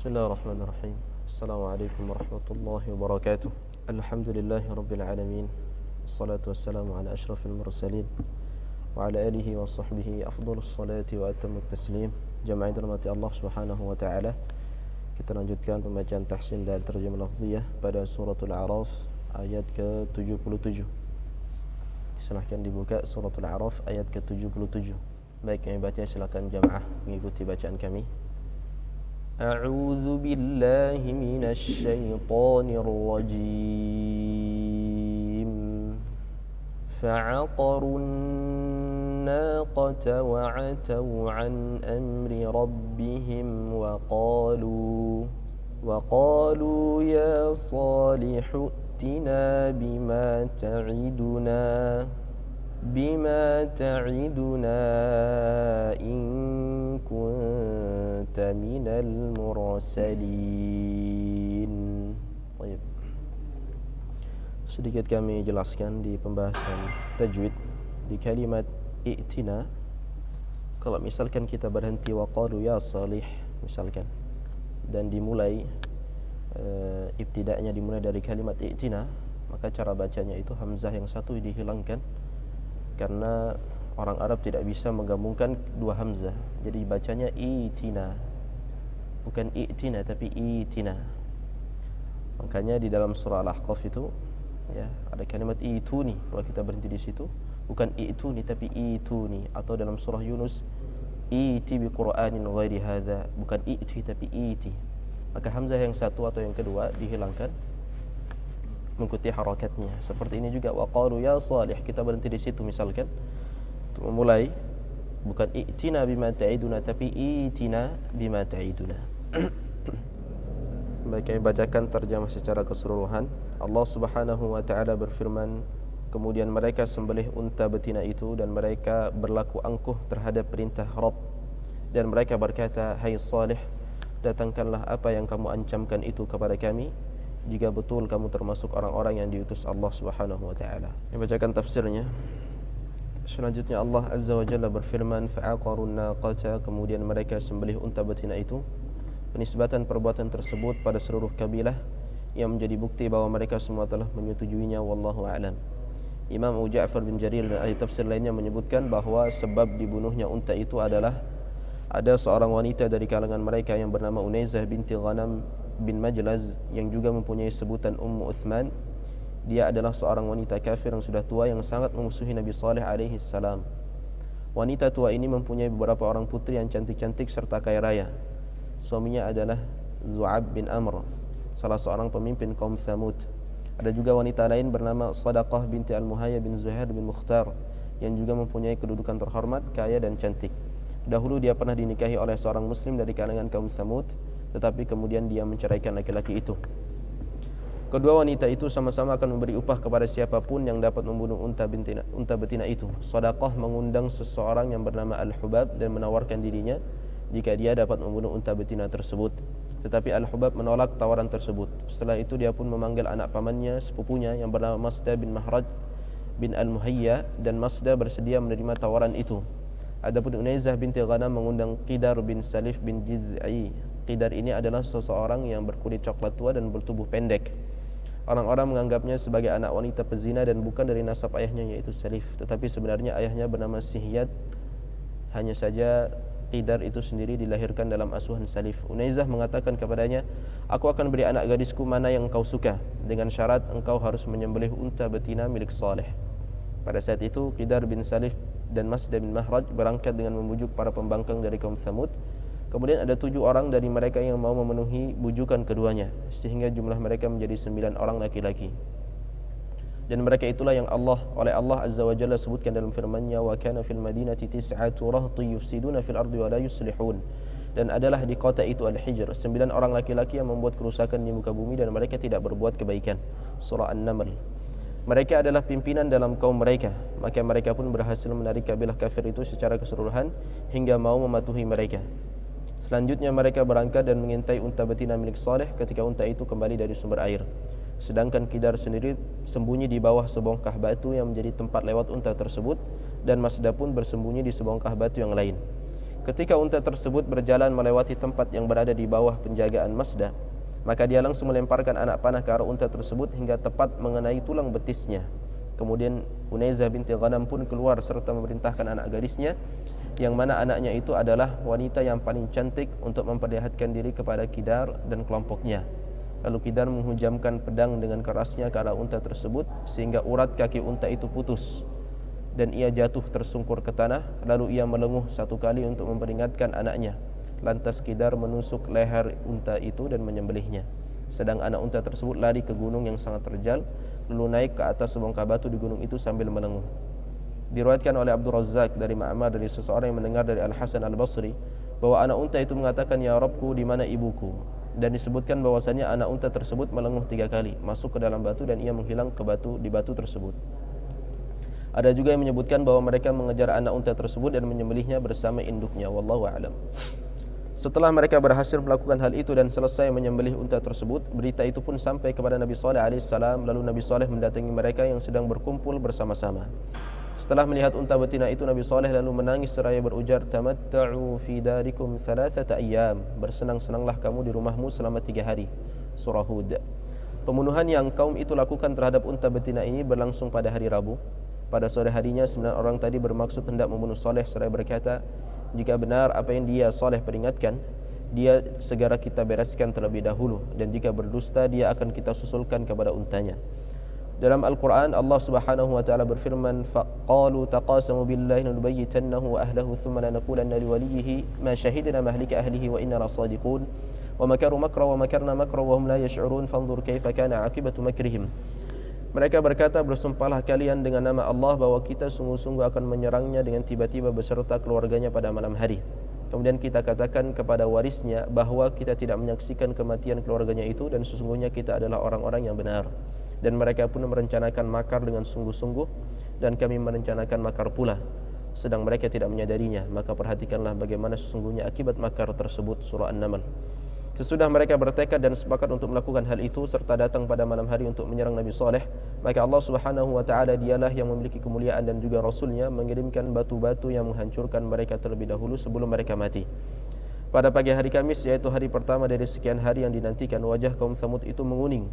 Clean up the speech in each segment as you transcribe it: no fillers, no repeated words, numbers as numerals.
Bismillahirrahmanirrahim. Assalamualaikum warahmatullahi wabarakatuh. Alhamdulillahi rabbil alamin. Wassalatu wassalamu ala asyrafil mursalin wa ala alihi wa sahbihi afdhalus salati wa atammut taslim. Jamaah dirahmati Allah Subhanahu wa taala. Kita lanjutkan pembacaan tahsin dan terjemah lafziyah pada suratul A'raf ayat ke-77. Silahkan dibuka suratul A'raf ayat ke-77. Baik, yang baca silakan jamaah mengikuti bacaan kami. أعوذ بالله من الشيطان الرجيم فعقروا الناقة وعتوا عن أمر ربهم وقالوا يا صالح ائتنا بما تعدنا إن كنت من المرسلين. Baik. Sedikit kami jelaskan di pembahasan tajwid di kalimat i'tina. Kalau misalkan kita berhenti waqalu ya salih misalkan, dan dimulai ibtida'nya dimulai dari kalimat i'tina, maka cara bacanya itu hamzah yang satu dihilangkan, karena orang Arab tidak bisa menggabungkan dua hamzah. Jadi bacanya itina, bukan i'tina tapi itina. Makanya di dalam surah Al-Ahqaf itu ya ada kalimat ituni. Kalau kita berhenti di situ, bukan ituni tapi ituni. Atau dalam surah Yunus, iti bi Qur'anin ghairi hadza, bukan iti tapi iti. Maka hamzah yang satu atau yang kedua dihilangkan, mengikuti harakatnya. Seperti ini juga waqalu ya salih, kita berhenti di situ misalkan untuk memulai, bukan i'tina bima ta'iduna tapi itina bima ta'iduna. Baik, kami bacakan terjemah secara keseluruhan. Allah Subhanahu wa taala berfirman, kemudian mereka sembelih unta betina itu dan mereka berlaku angkuh terhadap perintah Rabb, dan mereka berkata, hai Salih, datangkanlah apa yang kamu ancamkan itu kepada kami jika betul kamu termasuk orang-orang yang diutus Allah Subhanahu wa taala. Bacakan tafsirnya. Selanjutnya Allah Azza wa Jalla berfirman, fa'aqarun naqata, kemudian mereka sembelih unta betina itu. Penisbatan perbuatan tersebut pada seluruh kabilah yang menjadi bukti bahwa mereka semua telah menyetujuinya, wallahu a'lam. Imam Abu Ja'far bin Jarir dan ahli tafsir lainnya menyebutkan bahwa sebab dibunuhnya unta itu adalah ada seorang wanita dari kalangan mereka yang bernama Unaizah binti Ghanam bin Majlaz yang juga mempunyai sebutan Ummu Uthman. Dia adalah seorang wanita kafir yang sudah tua yang sangat memusuhi Nabi Saleh alaihi salam. Wanita tua ini mempunyai beberapa orang putri yang cantik-cantik serta kaya raya. Suaminya adalah Zu'ab bin Amr, salah seorang pemimpin kaum Thamud. Ada juga wanita lain bernama Sadaqah binti Al-Muhayya bin Zuhair bin Mukhtar yang juga mempunyai kedudukan terhormat, kaya dan cantik. Dahulu dia pernah dinikahi oleh seorang muslim dari kalangan kaum Thamud, tetapi kemudian dia menceraikan laki-laki itu. Kedua wanita itu sama-sama akan memberi upah kepada siapapun yang dapat membunuh unta betina itu. Sadaqah mengundang seseorang yang bernama Al-Hubab dan menawarkan dirinya jika dia dapat membunuh unta betina tersebut. Tetapi Al-Hubab menolak tawaran tersebut. Setelah itu dia pun memanggil anak pamannya, sepupunya yang bernama Masda bin Mahraj bin Al-Muhayya, dan Masda bersedia menerima tawaran itu. Adapun Unaizah binti Ghanam mengundang Qidar bin Salif bin Jiz'i. Qidar ini adalah seseorang yang berkulit coklat tua dan bertubuh pendek. Orang-orang menganggapnya sebagai anak wanita pezina dan bukan dari nasab ayahnya, yaitu Salif. Tetapi sebenarnya ayahnya bernama Sihyat. Hanya saja Qidar itu sendiri dilahirkan dalam asuhan Salif. Unaizah mengatakan kepadanya, aku akan beri anak gadisku mana yang engkau suka, dengan syarat engkau harus menyembelih unta betina milik Saleh. Pada saat itu Qidar bin Salif dan Masda bin Mahraj berangkat dengan membujuk para pembangkang dari kaum Thamud. Kemudian ada 7 orang dari mereka yang mau memenuhi bujukan keduanya, sehingga jumlah mereka menjadi 9 orang laki-laki. Dan mereka itulah yang oleh Allah Azza wa Jalla sebutkan dalam firman-Nya, wa kana fil madinati tis'atu rahti yufsiduna fil ardi wa la yuslihun. Dan adalah di kota itu Al-Hijr 9 orang laki-laki yang membuat kerusakan di muka bumi dan mereka tidak berbuat kebaikan. Surah An-Naml. Mereka adalah pimpinan dalam kaum mereka, maka mereka pun berhasil menarik kabilah kafir itu secara keseluruhan hingga mau mematuhi mereka. Selanjutnya mereka berangkat dan mengintai unta betina milik Saleh ketika unta itu kembali dari sumber air. Sedangkan Qidar sendiri sembunyi di bawah sebongkah batu yang menjadi tempat lewat unta tersebut, dan Masda pun bersembunyi di sebongkah batu yang lain. Ketika unta tersebut berjalan melewati tempat yang berada di bawah penjagaan Masdah, maka dia langsung melemparkan anak panah ke arah unta tersebut hingga tepat mengenai tulang betisnya. Kemudian Unaizah binti Ghanam pun keluar serta memerintahkan anak gadisnya, yang mana anaknya itu adalah wanita yang paling cantik, untuk memperlihatkan diri kepada Kidar dan kelompoknya. Lalu Kidar menghujamkan pedang dengan kerasnya ke arah unta tersebut sehingga urat kaki unta itu putus dan ia jatuh tersungkur ke tanah. Lalu ia melenguh satu kali untuk memperingatkan anaknya. Lantas Kidar menusuk leher unta itu dan menyembelihnya. Sedang anak unta tersebut lari ke gunung yang sangat terjal, lalu naik ke atas sebongkah batu di gunung itu sambil melenguh. Diriwayatkan oleh Abdul Razzaq dari Ma'mar dari seseorang yang mendengar dari Al-Hasan Al-Basri bahwa anak unta itu mengatakan, "Ya Rabbku, di mana ibuku?" Dan disebutkan bahwasanya anak unta tersebut melenguh 3 kali, masuk ke dalam batu dan ia menghilang di batu tersebut. Ada juga yang menyebutkan bahwa mereka mengejar anak unta tersebut dan menyembelihnya bersama induknya. Wallahu a'lam. Setelah mereka berhasil melakukan hal itu dan selesai menyembelih unta tersebut, berita itu pun sampai kepada Nabi Saleh alaihissalam. Lalu Nabi Saleh mendatangi mereka yang sedang berkumpul bersama-sama. Setelah melihat unta betina itu, Nabi Saleh lalu menangis seraya berujar, "Tamatta'u fi darikum thalathata ayyam." Bersenang-senanglah kamu di rumahmu selama 3 hari. Surah Hud. Pembunuhan yang kaum itu lakukan terhadap unta betina ini berlangsung pada hari Rabu. Pada sore harinya 9 orang tadi bermaksud hendak membunuh Saleh seraya berkata, "Jika benar apa yang dia Saleh peringatkan, dia segera kita bereskan terlebih dahulu, dan jika berdusta dia akan kita susulkan kepada untanya." Dalam Al-Quran Allah Subhanahu wa taala berfirman, "Faqalu taqasamu billahi lanubayyitannahu wa ahlihi thumma lanaqulanna liwaliyhi ma shahidna mahlika ahlihi wa inna lasadiqun wa makaru makra wa makarna makra wa hum la yash'urun fanzur kaifa kana 'aqibatu makrihim." Mereka berkata, "Bersumpahlah kalian dengan nama Allah bahwa kita sungguh-sungguh akan menyerangnya dengan tiba-tiba beserta keluarganya pada malam hari. Kemudian kita katakan kepada warisnya bahwa kita tidak menyaksikan kematian keluarganya itu, dan sesungguhnya kita adalah orang-orang yang benar. Dan mereka pun merencanakan makar dengan sungguh-sungguh, dan kami merencanakan makar pula, sedang mereka tidak menyadarinya. Maka perhatikanlah bagaimana sesungguhnya akibat makar tersebut." Surah An-Naml. Sesudah mereka bertekad dan sepakat untuk melakukan hal itu serta datang pada malam hari untuk menyerang Nabi Saleh, maka Allah Subhanahu wa taala dialah yang memiliki kemuliaan dan juga Rasulnya mengirimkan batu-batu yang menghancurkan mereka terlebih dahulu sebelum mereka mati. Pada pagi hari Kamis, yaitu hari pertama dari sekian hari yang dinantikan, wajah kaum Tsamud itu menguning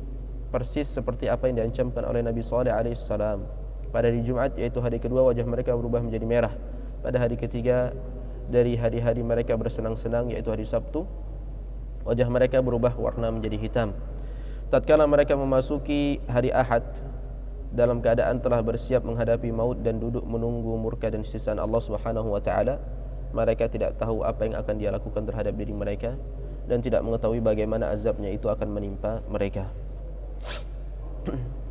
persis seperti apa yang diancamkan oleh Nabi Saleh alaihissalam. Pada hari Jumat, yaitu hari kedua, wajah mereka berubah menjadi merah. Pada hari ketiga dari hari-hari mereka bersenang-senang, yaitu hari Sabtu, wajah mereka berubah warna menjadi hitam. Tatkala mereka memasuki hari Ahad dalam keadaan telah bersiap menghadapi maut dan duduk menunggu murka dan siksaan Allah Subhanahu wa taala, mereka tidak tahu apa yang akan dia lakukan terhadap diri mereka dan tidak mengetahui bagaimana azabnya itu akan menimpa mereka.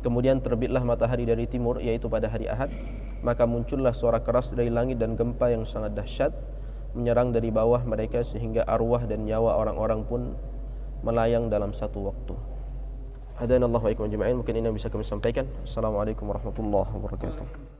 Kemudian terbitlah matahari dari timur, yaitu pada hari Ahad. Maka muncullah suara keras dari langit dan gempa yang sangat dahsyat menyerang dari bawah mereka sehingga arwah dan nyawa orang-orang pun melayang dalam satu waktu. Hadanallahu wa iyyakum ajma'in. Mungkin ini yang bisa kami sampaikan. Assalamualaikum warahmatullahi wabarakatuh.